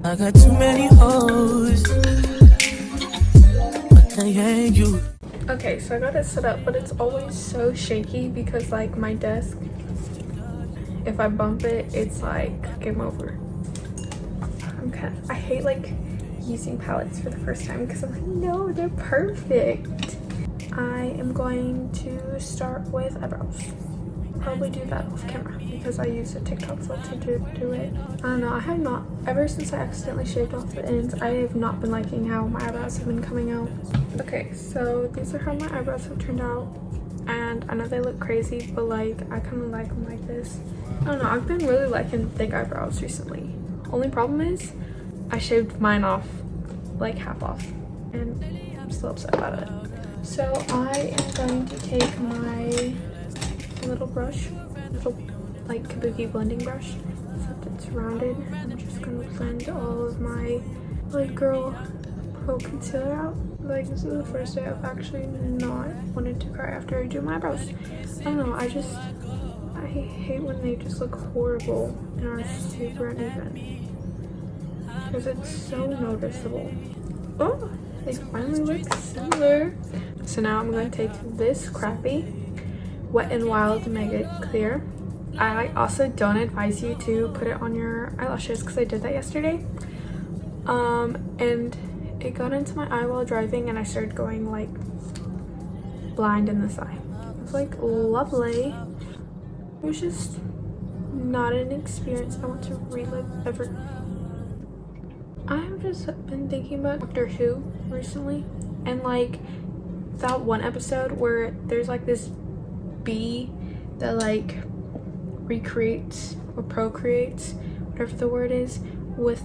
I got too many hoes. Okay, so I got it set up, but it's always so shaky because like my desk, if I bump it, it's like game over. I hate like using palettes for the first time because I'm like, no, they're perfect. I am going to start with eyebrows. Probably do that off camera because I use a TikTok filter to do it. I don't know, I have not, ever since I accidentally shaved off the ends, I have not been liking how my eyebrows have been coming out. Okay, so these are how my eyebrows have turned out, and I know they look crazy, but like I kind of like them like this. I don't know, I've been really liking thick eyebrows recently. Only problem is I shaved mine off, like half off, and I'm still upset about it. So I am going to take my little brush, little like kabuki blending brush, except it's rounded. I'm just gonna blend all of my like girl pro concealer out. Like this is the first day I've actually not wanted to cry after I do my eyebrows. I don't know, I hate when they just look horrible and are super uneven because it's so noticeable. Oh, they finally look similar. So now I'm going to take this crappy Wet n Wild Mega Clear. I also don't advise you to put it on your eyelashes because I did that yesterday. And it got into my eye while driving and I started going like blind in this eye. It was like lovely. It was just not an experience I want to relive ever. I've just been thinking about Doctor Who recently, and like that one episode where there's like this bee that like recreates or procreates, whatever the word is, with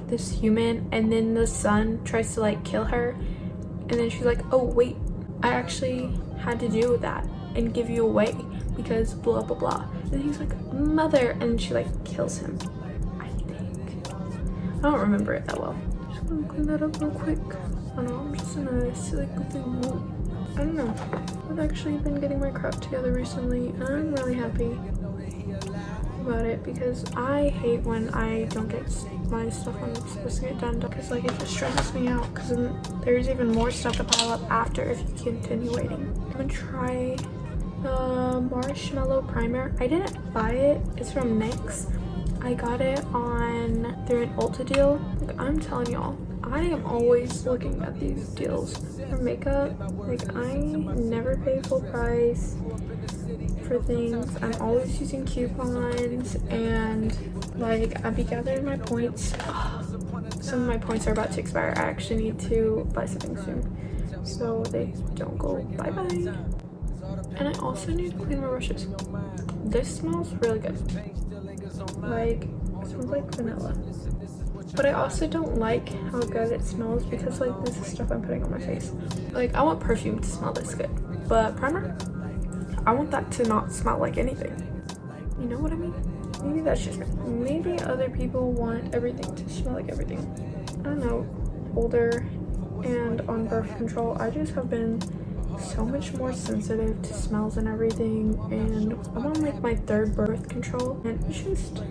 this human, and then the sun tries to like kill her, and then she's like, oh wait, I actually had to do that and give you away because blah blah blah. And he's like, mother, and she like kills him, I think. I don't remember it that well. Just gonna clean that up real quick. I don't know, I'm just in a silly goofy mood. I don't know, I've actually been getting my crap together recently and I'm really happy about it because I hate when I don't get my stuff I'm supposed to get done because like it just stresses me out because there's even more stuff to pile up after if you continue waiting. I'm gonna try the Marshmallow Primer. I didn't buy it, it's from NYX. I got it through an Ulta deal. Like I'm telling y'all, I am always looking at these deals for makeup. Like I never pay full price for things. I'm always using coupons and like I'll be gathering my points. Some of my points are about to expire. I actually need to buy something soon so they don't go bye-bye. And I also need to clean my brushes. This smells really good. Like it smells like vanilla. But I also don't like how good it smells because like this is stuff I'm putting on my face. Like I want perfume to smell this good, but primer, I want that to not smell like anything. You know what I mean? Maybe that's just me. Maybe other people want everything to smell like everything. I don't know. Older and on birth control, I just have been so much more sensitive to smells and everything, and I'm on like my 3rd birth control and it's just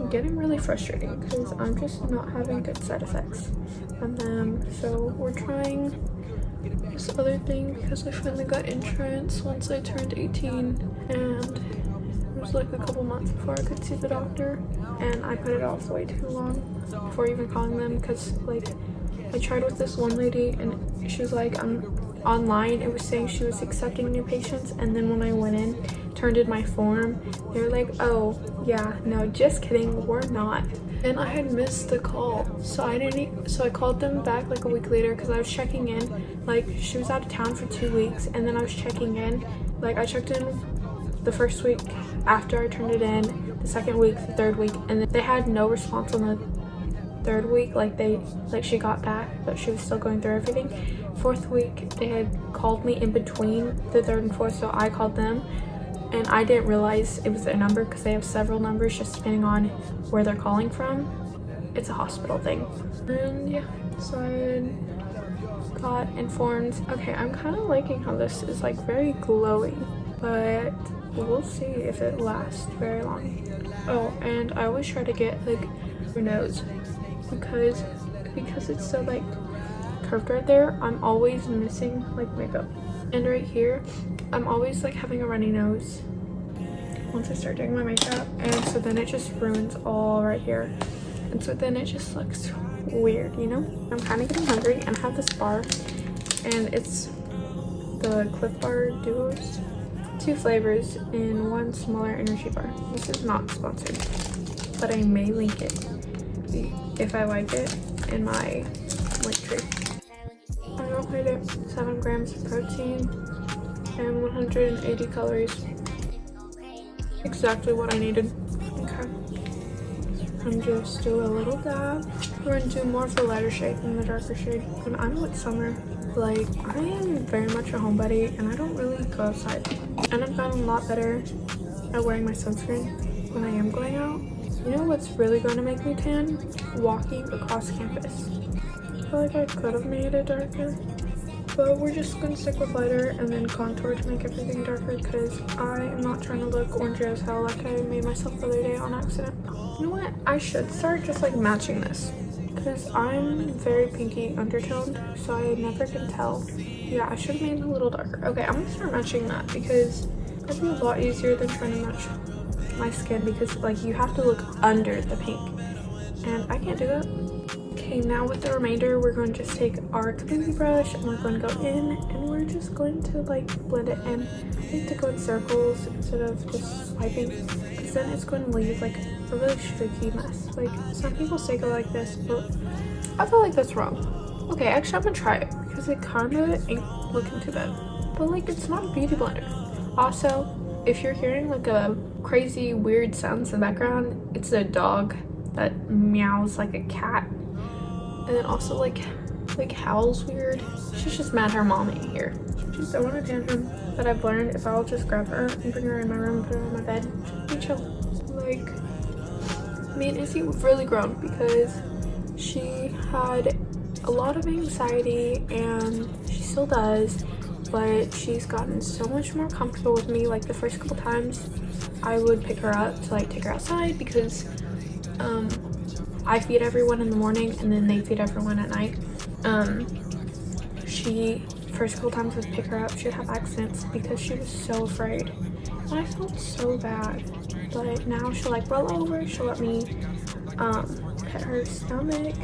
getting really frustrating because I'm just not having good side effects from them. So we're trying this other thing because I finally got insurance once I turned 18, and it was like a couple months before I could see the doctor, and I put it off way too long before even calling them because like I tried with this one lady and she was like, online it was saying she was accepting new patients, and then when I went in, turned in my form, they were like, oh yeah, no, just kidding, we're not. And I had missed the call, so I called them back like a week later because I was checking in. Like she was out of town for 2 weeks, and then I was checking in. Like I checked in the first week after I turned it in, the 2nd week, the 3rd week, and then they had no response on the 3rd week. Like she got back, but she was still going through everything. 4th week they had called me in between the 3rd and 4th, so I called them, and I didn't realize it was their number because they have several numbers just depending on where they're calling from. It's a hospital thing. And yeah, so I got informed. Okay, I'm kind of liking how this is like very glowy, but we'll see if it lasts very long. Oh, and I always try to get like your nose because it's so like curved right there, I'm always missing like makeup. And right here, I'm always like having a runny nose once I start doing my makeup, and so then it just ruins all right here, and so then it just looks weird, you know? I'm kind of getting hungry, and I have this bar, and it's the Cliff Bar Duos, 2 flavors in 1 smaller energy bar. This is not sponsored, but I may link it if I like it in my Linktree. I don't hate it. 7 grams of protein and 180 calories. Exactly what I needed. Okay. And just do a little dab. We're gonna do more of the lighter shade than the darker shade. And I know it's summer. Like, I am very much a homebody and I don't really go outside. And I've gotten a lot better at wearing my sunscreen when I am going out. You know what's really going to make me tan? Walking across campus. I feel like I could have made it darker, but we're just gonna stick with lighter and then contour to make everything darker, because I am not trying to look orangey as hell like I made myself the other day on accident. You know what? I should start just like matching this, because I'm very pinky undertoned, so I never can tell. Yeah, I should have made it a little darker. Okay, I'm gonna start matching that, because that'd be a lot easier than trying to match my skin, because like you have to look under the pink, and I can't do that. Okay, now with the remainder, we're going to just take our Kabuki brush and we're going to go in and we're just going to like blend it in. I like to go in circles instead of just swiping, because then it's going to leave like a really streaky mess. Like, some people say go like this, but I feel like that's wrong. Okay, actually I'm gonna try it because it kind of ain't looking too bad. But like, it's not a beauty blender. Also, if you're hearing like a crazy weird sounds in the background, it's a dog that meows like a cat. And then also like howls weird. She's just mad her mom ain't here. She's so on a tantrum that I've learned if I'll just grab her and bring her in my room and put her on my bed, she'll be chill. Like, me and Izzy have really grown because she had a lot of anxiety and she still does, but she's gotten so much more comfortable with me. Like, the first couple times I would pick her up to like take her outside, because I feed everyone in the morning and then they feed everyone at night. She, first couple times I would pick her up, she'd have accidents because she was so afraid. And I felt so bad. But now she'll like roll over, she'll let me pet her stomach.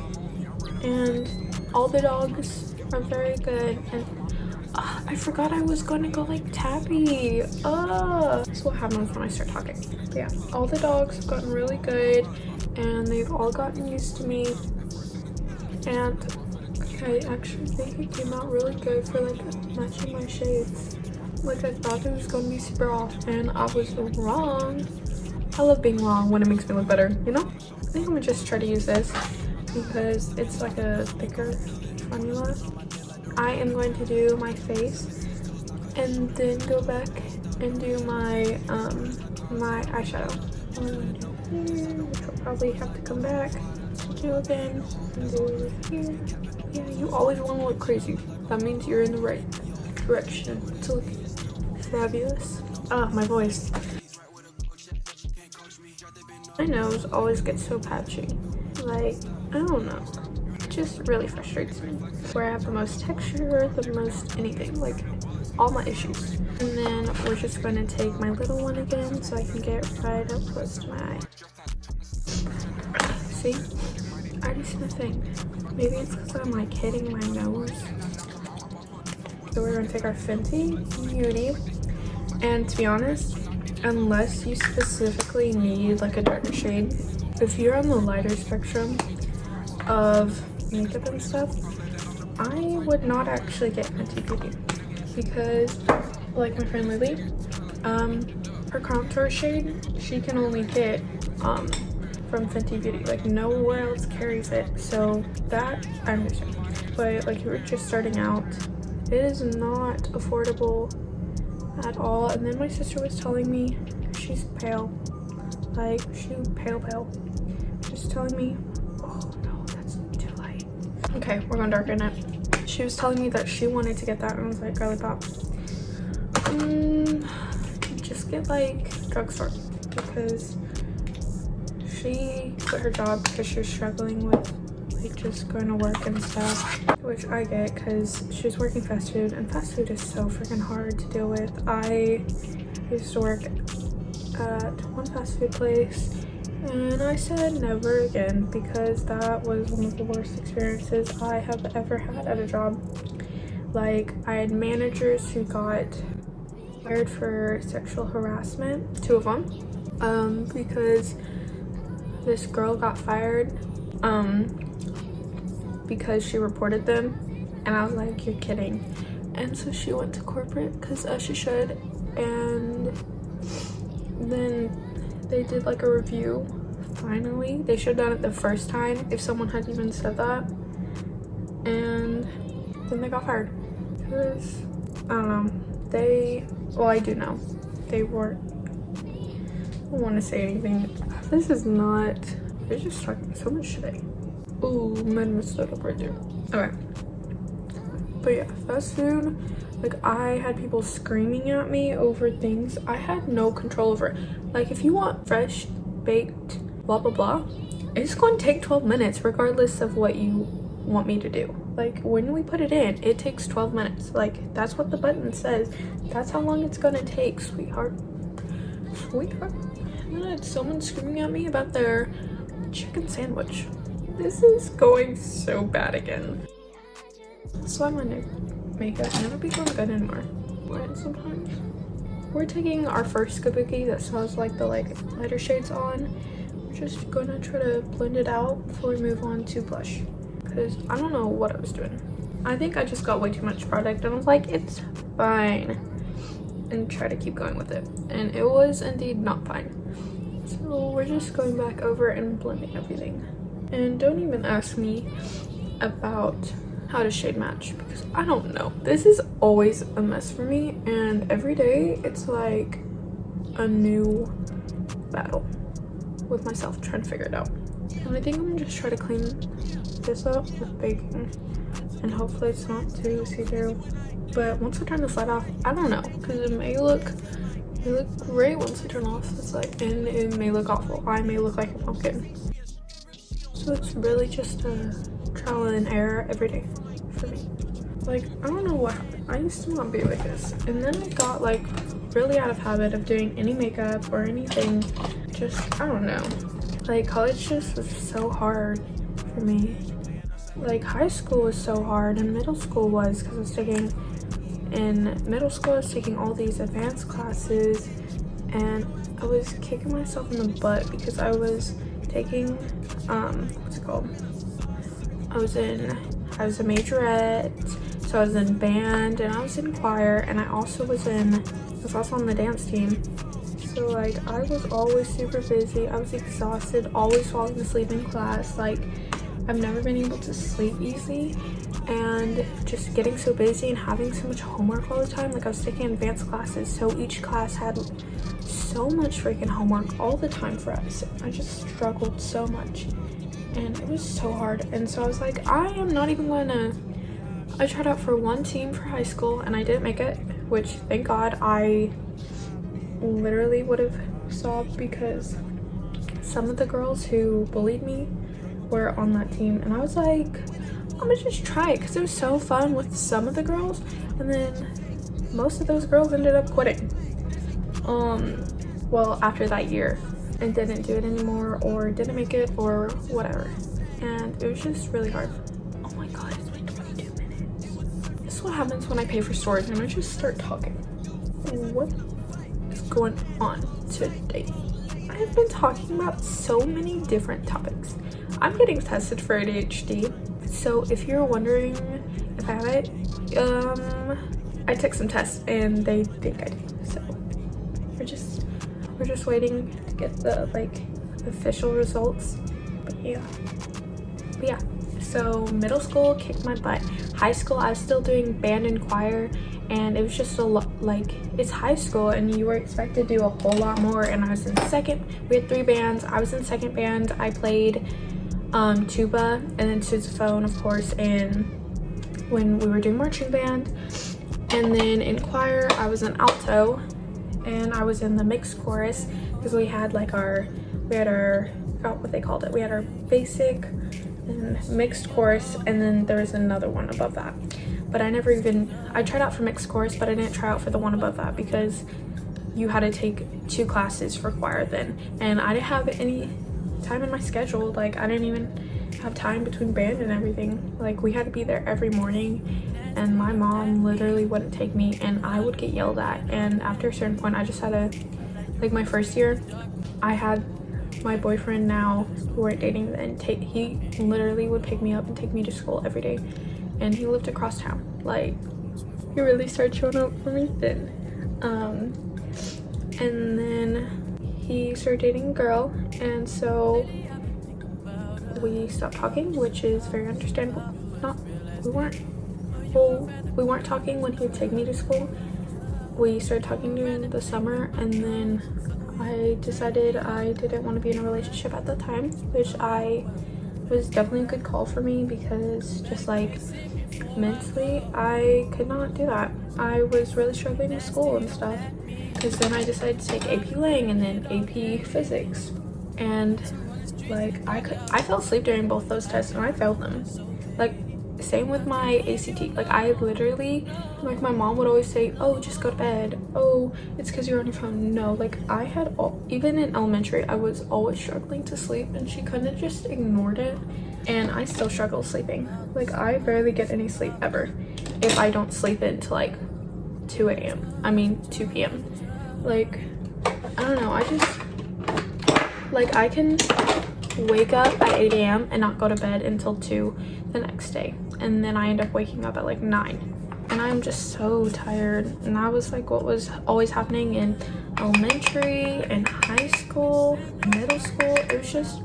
And all the dogs are very good. And I forgot I was going to go like tappy. That's what happens when I start talking. But yeah, all the dogs have gotten really good and they've all gotten used to me, and I actually think it came out really good for like matching my shades. Like, I thought it was going to be super off and I was wrong. I love being wrong when it makes me look better, you know? I think I'm gonna just try to use this because it's like a thicker formula. I am going to do my face and then go back and do my my eyeshadow. Here, which will probably have to come back, do again, and do it here. Yeah, you always want to look crazy. That means you're in the right direction to look fabulous. My voice. My nose always gets so patchy. Like, I don't know. It just really frustrates me. Where I have the most texture, the most anything, like all my issues. And then we're just going to take my little one again so I can get right up close to my eye. See? I already see the thing. Maybe it's because I'm like hitting my nose. So we're going to take our Fenty Beauty. And to be honest, unless you specifically need like a darker shade, if you're on the lighter spectrum of makeup and stuff, I would not actually get Fenty Beauty, because like my friend Lily, her contour shade she can only get from Fenty Beauty. Like, nowhere else carries it, so that I understand. But like, if you're just starting out, it is not affordable at all. And then my sister was telling me, she's pale, like she's pale, just telling me, oh no, that's too light. Okay, we're gonna darken it. She was telling me that she wanted to get that, and I was like, girly pop, just get like drugstore, because she quit her job because she was struggling with like just going to work and stuff, which I get because she's working fast food, and fast food is so freaking hard to deal with. I used to work at one fast food place, and I said never again because that was one of the worst experiences I have ever had at a job. Like, I had managers who got fired for sexual harassment, 2 of them, because this girl got fired because she reported them, and I was like, you're kidding. And so she went to corporate because she should, and then they did like a review. Finally, they should have done it the first time if someone had even said that, and then they got fired because I don't know, well, I do know they weren't, I don't want to say anything. This is not, they're just talking so much today. Ooh, men stood up right there. Okay, but yeah, fast food, like, I had people screaming at me over things I had no control over. Like, if you want fresh baked blah blah blah, it's going to take 12 minutes regardless of what you want me to do. Like, when we put it in, it takes 12 minutes. Like, that's what the button says. That's how long it's gonna take, sweetheart. Sweetheart. And then I had someone screaming at me about their chicken sandwich. This is going so bad again. That's why my makeup never becomes good anymore. Right, sometimes. We're taking our first kabuki that still has like the lighter shades on. We're just gonna try to blend it out before we move on to blush, because I don't know what I was doing. I think I just got way too much product and I was like, it's fine, and try to keep going with it, and it was indeed not fine. So we're just going back over and blending everything. And don't even ask me about how to shade match because I don't know. This is always a mess for me, and every day it's like a new battle with myself trying to figure it out. And I think I'm gonna just try to clean this up with baking, and hopefully it's not too see-through. But once I turn this light off, I don't know, because it may look great once I turn off this light, and it may look awful. I may look like a pumpkin. So it's really just a trial and error every day for me. Like, I don't know what happened. I used to not be like this, and then I got like really out of habit of doing any makeup or anything. Just, I don't know. Like, college just was so hard for me. Like, high school was so hard, and middle school was, because I was taking, in middle school I was taking all these advanced classes, and I was kicking myself in the butt because I was taking, what's it called? I was a majorette, so I was in band, and I was in choir, and I was also on the dance team. So like, I was always super busy. I was exhausted, always falling asleep in class. Like, I've never been able to sleep easy, and just getting so busy and having so much homework all the time. Like, I was taking advanced classes, so each class had so much freaking homework all the time for us. I just struggled so much, and it was so hard. And so I was like, I am not even gonna. I tried out for one team for high school, and I didn't make it, which thank God. I literally would have stopped because some of the girls who bullied me were on that team, and I was like, I'm gonna just try it because it was so fun with some of the girls, and then most of those girls ended up quitting well, after that year, and didn't do it anymore, or didn't make it, or whatever, and it was just really hard. Oh my god, it's been 22 minutes. This is what happens when I pay for storage and I just start talking. What is going on today? I have been talking about so many different topics. I'm getting tested for ADHD, so if you're wondering if I have it, I took some tests and they think I do. So we're just waiting to get the official results. But yeah. So middle school kicked my butt. High school I was still doing band and choir, and it was just a lot, like, it's high school and you were expected to do a whole lot more. And I was in second. We had 3 bands. I was in second band. I played tuba and then sousaphone, of course, and when we were doing marching band. And then in choir I was an alto, and I was in the mixed chorus because we had our I forgot what they called it. We had our basic and mixed course, and then there was another one above that. But I tried out for mixed course, but I didn't try out for the one above that because you had to take 2 classes for choir then, and I didn't have any time in my schedule. Like, I didn't even have time between band and everything. Like, we had to be there every morning, and my mom literally wouldn't take me, and I would get yelled at. And after a certain point, I just had to, like, my first year, I had my boyfriend now, who we're dating then, he literally would pick me up and take me to school every day, and he lived across town. Like, he really started showing up for me then. And then he started dating a girl, and so we stopped talking, which is very understandable. We weren't talking when he would take me to school. We started talking during the summer, and then I decided I didn't want to be in a relationship at the time, which was definitely a good call for me, because just like mentally I could not do that. I was really struggling with school and stuff, because then I decided to take AP Lang and then AP Physics, and like I fell asleep during both those tests and I failed them. Like, same with my ACT. Like, I literally, like, my mom would always say, oh, just go to bed, oh, it's because you're on your phone. No, like, even in elementary, I was always struggling to sleep, and she couldn't have just ignored it, and I still struggle sleeping. Like, I barely get any sleep ever if I don't sleep until like 2 p.m. Like, I don't know, I can wake up at 8 a.m. and not go to bed until 2 the next day, and then I end up waking up at like 9, and I'm just so tired. And that was like what was always happening in elementary and high school, middle school. It was just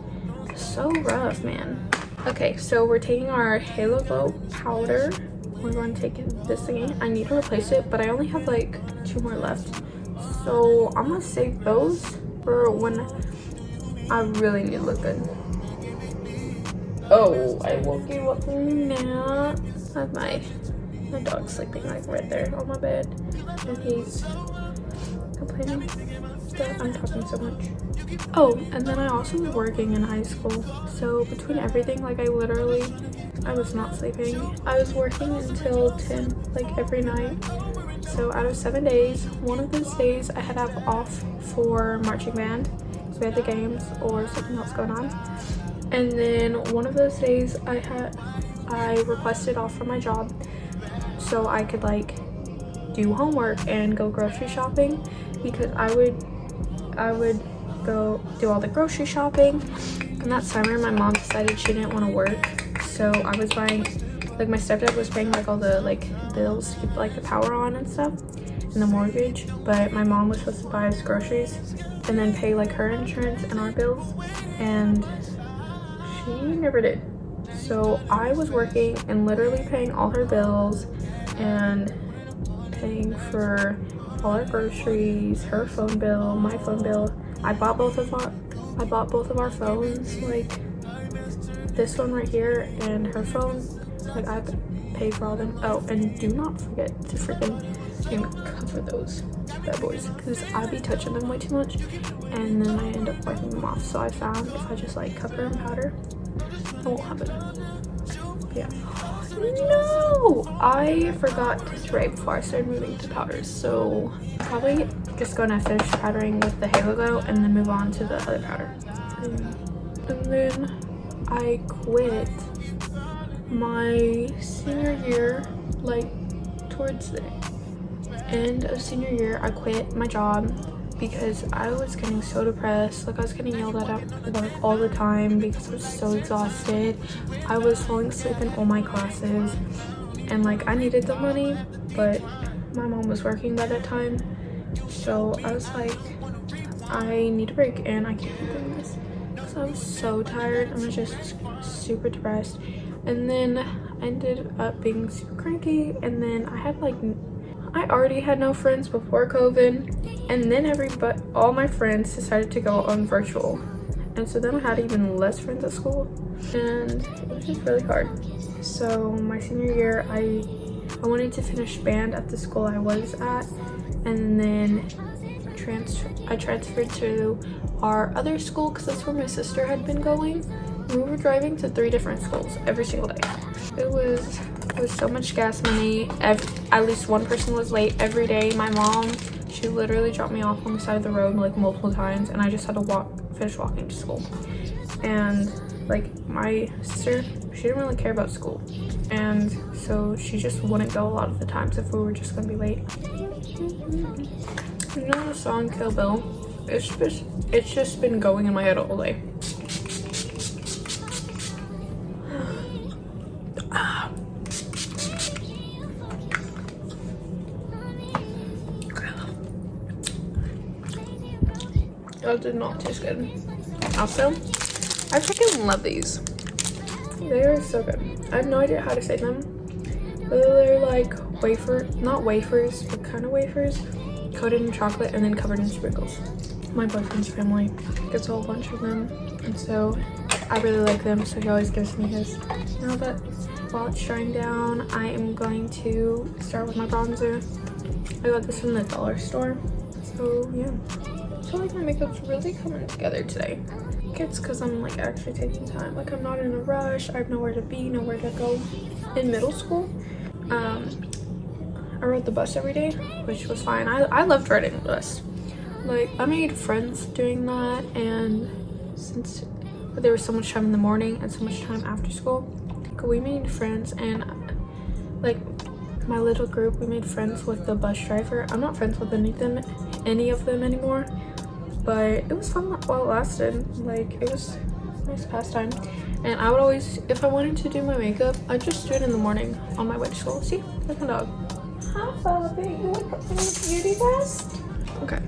so rough, man. Okay, so we're taking our Halo Glow powder. We're going to take this thingy. I need to replace it, but I only have like 2 more left, so I'm gonna save those for when I really need to look good. Oh, I woke you up from a nap. I have my dog sleeping like right there on my bed, and he's complaining that I'm talking so much. Oh, and then I also was working in high school, so between everything, like, I was not sleeping. I was working until 10, like, every night. So out of 7 days, one of those days I had to have off for marching band, so we had the games or something else going on. And then one of those days I requested off from my job so I could like do homework and go grocery shopping, because I would go do all the grocery shopping. And that summer my mom decided she didn't want to work, so I was buying, like, my stepdad was paying like all the like bills to keep like the power on and stuff and the mortgage, but my mom was supposed to buy us groceries and then pay like her insurance and our bills, and she never did. So I was working and literally paying all her bills and paying for all our groceries, her phone bill, my phone bill. I bought both of our phones, like this one right here and her phone. Like, I paid for all of them. Oh, and do not forget to freaking cover those bad boys, because I be touching them way too much and then I end up wiping them off. So I found if I just like cover in powder, it won't happen. Yeah. No! I forgot to spray before I started moving to powders, so probably just gonna finish powdering with the Halo Glow and then move on to the other powder. And then I quit my senior year, like towards the end of senior year. I quit my job because I was getting so depressed. Like, I was getting yelled at work all the time because I was so exhausted. I was falling asleep in all my classes, and like, I needed the money, but my mom was working by that time, so I was like, I need a break and I can't keep doing this. So I was so tired. I was just super depressed, and then I ended up being super cranky. And then I already had no friends before COVID, and then all my friends decided to go on virtual, and so then I had even less friends at school, and it was just really hard. So my senior year, I wanted to finish band at the school I was at, and then I transferred to our other school because that's where my sister had been going, We were driving to 3 different schools every single day. It was so much gas money. At least one person was late every day. My mom, she literally dropped me off on the side of the road like multiple times, and I just had to finish walking to school. And like my sister, she didn't really care about school, and so she just wouldn't go a lot of the times if we were just gonna be late. You know the song Kill Bill? It's just been going in my head all day. That did not taste good. Also, I freaking love these. They are so good. I have no idea how to say them. But they're like not wafers, but kind of wafers, coated in chocolate and then covered in sprinkles. My boyfriend's family gets a whole bunch of them, and so I really like them, so he always gives me his. Now that while it's drying down, I am going to start with my bronzer. I got this from the dollar store. So yeah. I feel like my makeup's really coming together today. It's because I'm like actually taking time. Like I'm not in a rush. I have nowhere to be, nowhere to go. In middle school, I rode the bus every day, which was fine. I loved riding the bus. Like I made friends doing that, and since there was so much time in the morning and so much time after school, we made friends. And like my little group, we made friends with the bus driver. I'm not friends with any of them anymore, but it was fun while it lasted. Like it was a nice pastime. And I would always, if I wanted to do my makeup, I'd just do it in the morning on my way to school. See, there's my dog. Hi Bobby, you want to put me in beauty rest? Okay,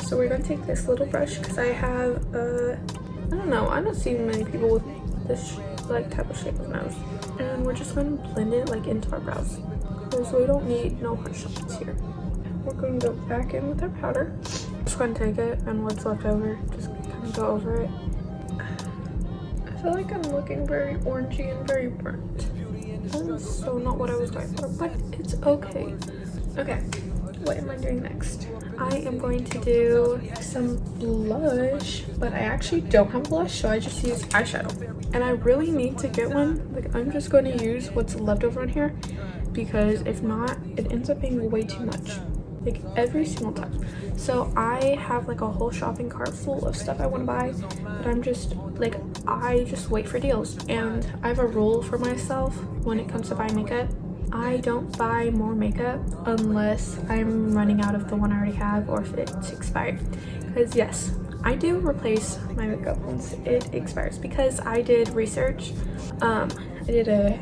so we're gonna take this little brush because I have I don't know, I don't see many people with this like type of shape of nose. And we're just gonna blend it like into our brows, because we don't need no harsh lines here. We're going to go back in with our powder. Just going to take it and what's left over, just kind of go over it. I feel like I'm looking very orangey and very burnt. That is so not what I was going for, but it's okay. Okay, what am I doing next? I am going to do some blush, but I actually don't have blush, so I just use eyeshadow. And I really need to get one. Like I'm just going to use what's left over in here, because if not, it ends up being way too much. Like every single time. So I have like a whole shopping cart full of stuff I want to buy, but I'm just like, I just wait for deals. And I have a rule for myself when it comes to buying makeup. I don't buy more makeup unless I'm running out of the one I already have or if it's expired. Because yes, I do replace my makeup once it expires, because I did research. I did a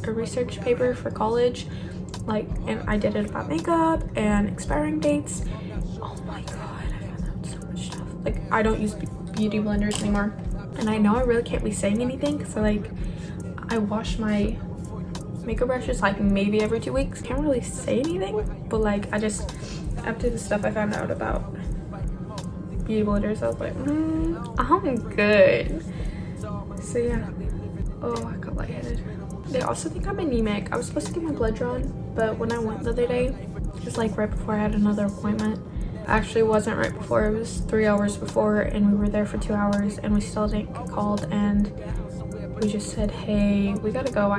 research paper for college, like, and I did it about makeup and expiring dates. Oh my god, I found out so much stuff. Like I don't use beauty blenders anymore, and I know I really can't be saying anything because I wash my makeup brushes like maybe every 2 weeks. Can't really say anything, but like I just, after the stuff I found out about beauty blenders, I was like I'm good. So yeah. Oh, I got lightheaded. They also think I'm anemic. I was supposed to get my blood drawn, but when I went the other day, it was like right before I had another appointment. Actually, it wasn't right before, it was 3 hours before, and we were there for 2 hours and we still didn't get called, and we just said, hey, we gotta go.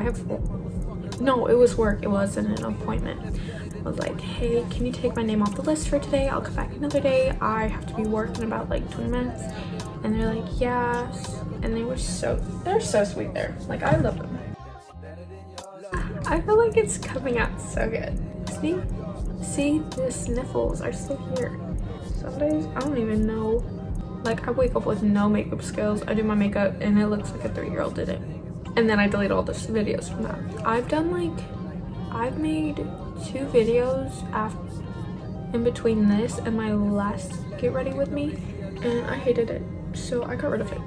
No, it was work, it wasn't an appointment. I was like, hey, can you take my name off the list for today? I'll come back another day. I have to be working about like 20 minutes. And they're like, yeah. And they're so sweet there. Like, I love them. I feel like it's coming out so good. See, the sniffles are still here. Some days I don't even know. Like I wake up with no makeup skills. I do my makeup and it looks like a 3-year-old did it. And then I delete all the videos from that. I've made 2 videos in between this and my last get ready with me, and I hated it, so I got rid of it.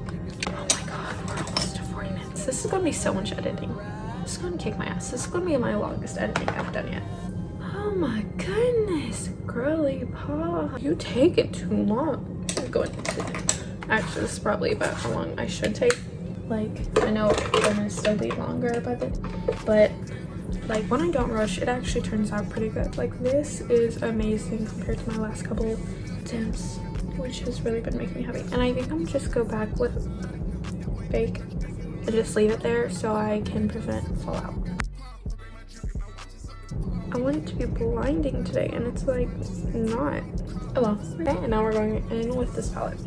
Oh my god, we're almost to 40 minutes. This is gonna be so much editing. This is gonna kick my ass. This is gonna be my longest editing I've done yet. Oh my goodness, girly pop. You take it too long. I'm going to, actually, this is probably about how long I should take. Like, I know it's gonna still be longer but like when I don't rush, it actually turns out pretty good. Like this is amazing compared to my last couple attempts, which has really been making me happy. And I think I'm just go back with bake and just leave it there so I can prevent fallout. I want it to be blinding today and it's like not. Oh well. Okay, and now we're going in with this palette.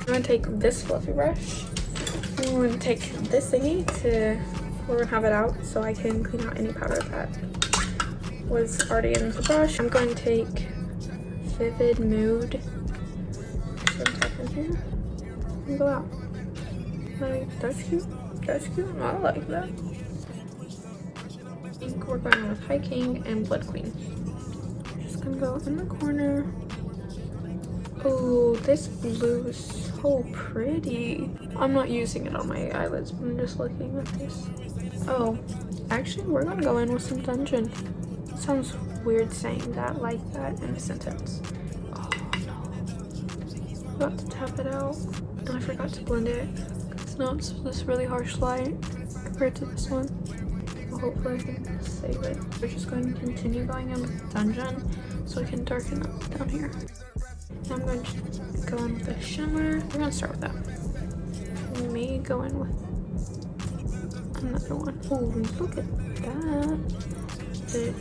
I'm going to take this fluffy brush. And we're going to take this thingy we're going to have it out so I can clean out any powder that was already in the brush. I'm going to take Vivid Mood. Just tap in here and go out. Like, that's cute. That's cute. I like that. I think we're going with Hiking and Blood Queen. Just gonna go in the corner. Oh, this blue is so pretty. I'm not using it on my eyelids, but I'm just looking at this. Oh, actually, we're gonna go in with some Dungeon. It sounds weird saying that like that in a sentence. Oh no. I forgot to tap it out, and I forgot to blend it. Because now it's this really harsh light compared to this one. Hopefully I can save it. We're just going to continue going in with Dungeon so we can darken up down here. Now I'm going to go in with a shimmer. We're going to start with that. We may go in with another one. Oh, look at that. The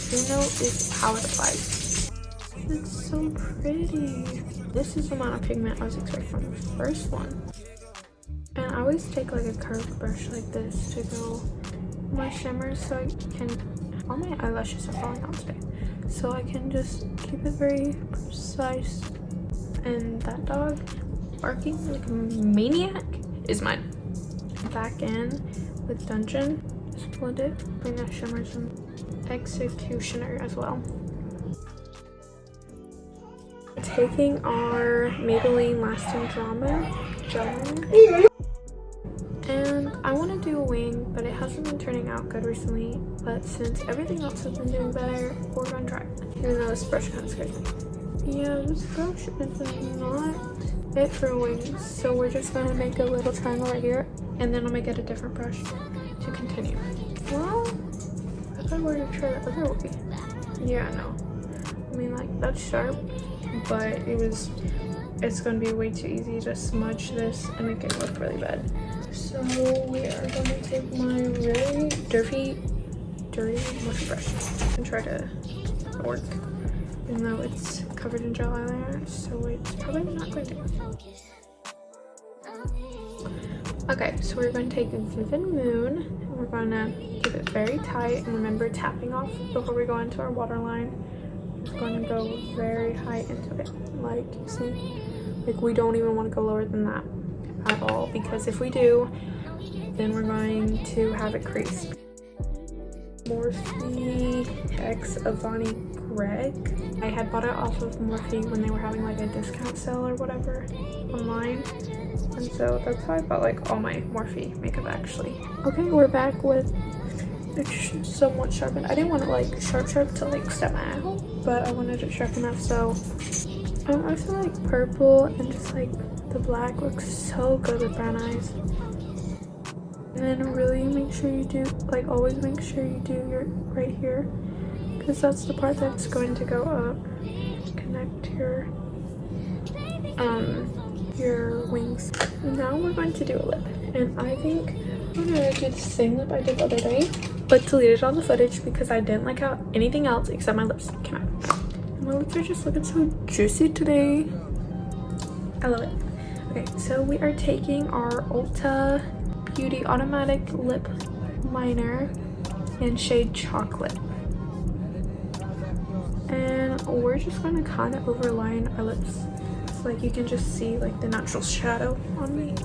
Juno is powder applied. It's so pretty. This is the amount of pigment I was expecting from the first one. And I always take like a curved brush like this to go my shimmers so I can, all my eyelashes are falling out today, so I can just keep it very precise. And that dog barking like a maniac is mine. Back in with Dungeon, just blend it, bring that shimmers and Executioner as well. Taking our Maybelline Lasting Drama gel, and I want to do a wing, but it hasn't been turning out good recently. But since everything else has been doing better, we're going to try it. Even though this brush kind of scares me. Yeah, this brush is not it for wings. So we're just going to make a little triangle right here. And then I'm going to get a different brush to continue. Well, if I were to try the other way. Yeah, no. I mean, like, that's sharp. But it's going to be way too easy to smudge this and make it look really bad. So we are going to take my really dirty mushy brush and try to work, even though it's covered in gel eyeliner, so it's probably not going to. Okay, so we're going to take Vivid Moon, and we're going to keep it very tight, and remember tapping off before we go into our waterline. We're just going to go very high into it, like you see. Like, we don't even want to go lower than that at all, because if we do, then we're going to have it crease. Morphe X Avani Greg. I had bought it off of Morphe when they were having like a discount sale or whatever online, and so that's how I bought like all my Morphe makeup actually. Okay, we're back with it's somewhat sharpened. I didn't want it like sharp to like step out, but I wanted it sharp enough, so I feel like purple and just like the black looks so good with brown eyes. And then really make sure you do, like always make sure you do your right here, because that's the part that's going to go up. Connect your wings. Now we're going to do a lip, and I think I'm gonna do the same lip I did the other day, but deleted all the footage because I didn't like how anything else except my lips came out. And my lips are just looking so juicy today. I love it. Okay, so we are taking our Ulta Beauty Automatic Lip Liner in shade Chocolate. And we're just going to kind of overline our lips. So like you can just see like the natural shadow on me.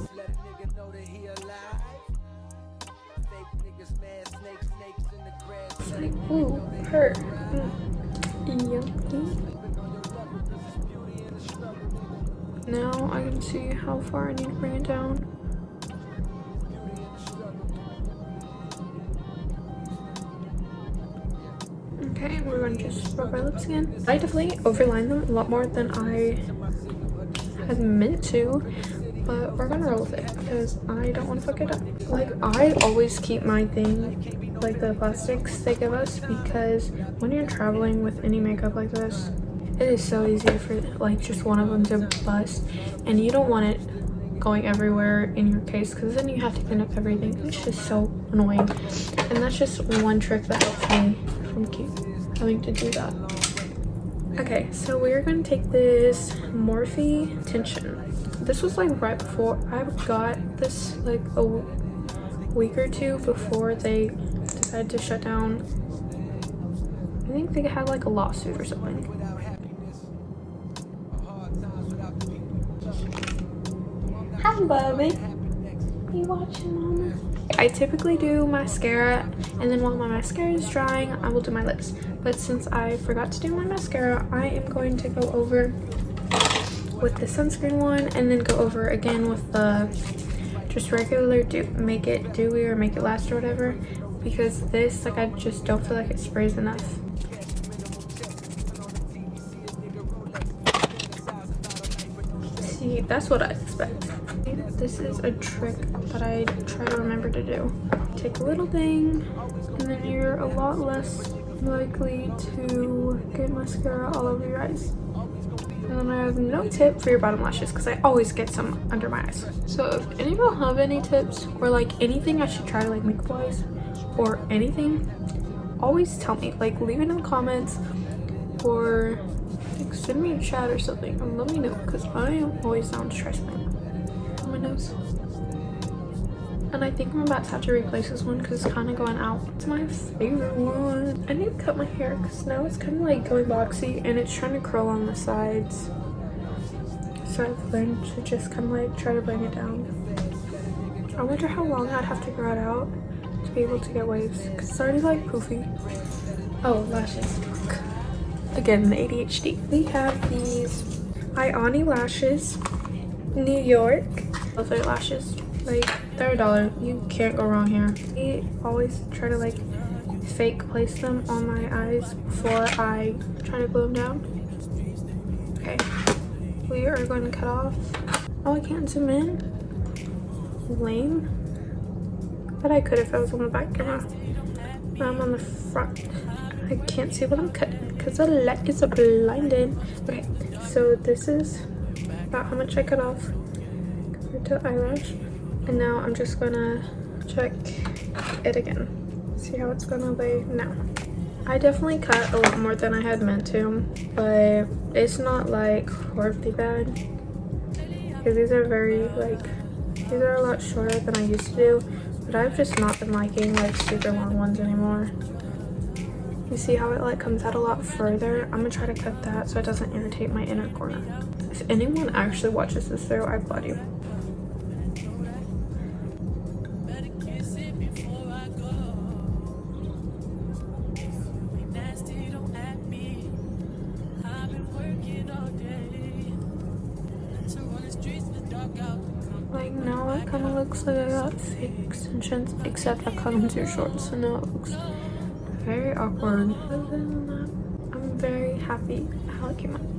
It's like, ooh, her. Yummy. Now I can see how far I need to bring it down. Okay, we're going to just rub our lips again. I definitely overline them a lot more than I had meant to, but we're gonna roll with it because I don't want to fuck it up. Like, I always keep my thing, like the plastics they give us, because when you're traveling with any makeup like this, it is so easy for like just one of them to bust, and you don't want it going everywhere in your case, because then you have to clean up everything. It's just so annoying, and that's just one trick that helps me from having to do that. Okay, so we're gonna take this Morphe Tension. This was like right before I got this, like a week or two before they decided to shut down. I think they had like a lawsuit or something. Hi, Bubby. You watching, Mama? I typically do mascara, and then while my mascara is drying, I will do my lips. But since I forgot to do my mascara, I am going to go over with the sunscreen one, and then go over again with the just regular make it dewy or make it last or whatever, because this, like, I just don't feel like it sprays enough. See, that's what I expect. This is a trick that I try to remember to do. Take a little thing, and then you're a lot less likely to get mascara all over your eyes. And then I have no tip for your bottom lashes, because I always get some under my eyes. So if any of y'all have any tips, or like anything I should try, like makeup wise or anything, always tell me. Like, leave it in the comments, or like send me a chat or something and let me know, because I am always down to try something on my nose. And I think I'm about to have to replace this one because it's kind of going out. It's my favorite one. I need to cut my hair because now it's kind of like going boxy and it's trying to curl on the sides. So I've learned to just kind of like try to bring it down. I wonder how long I'd have to grow it out to be able to get waves, because it's already like poofy. Oh, lashes. Again, the ADHD. We have these Ioni lashes, New York. Those are lashes. Like, they're $1. You can't go wrong here. I always try to like fake place them on my eyes before I try to glue them down. Okay, we are going to cut off. Oh, I can't zoom in. Lame. But I could if I was on the back camera. I'm on the front. I can't see what I'm cutting because the light is blinded. Okay, so this is about how much I cut off compared to the eyelash. And now I'm just gonna check it again. See how it's gonna lay now. I definitely cut a lot more than I had meant to, but it's not like horribly bad. Because these are these are a lot shorter than I used to do, but I've just not been liking like super long ones anymore. You see how it like comes out a lot further? I'm gonna try to cut that so it doesn't irritate my inner corner. If anyone actually watches this through, I applaud you. Like, now it kind of looks like I got fake extensions, except I cut them too short, so now it looks very awkward. Other than that, I'm very happy how it came out.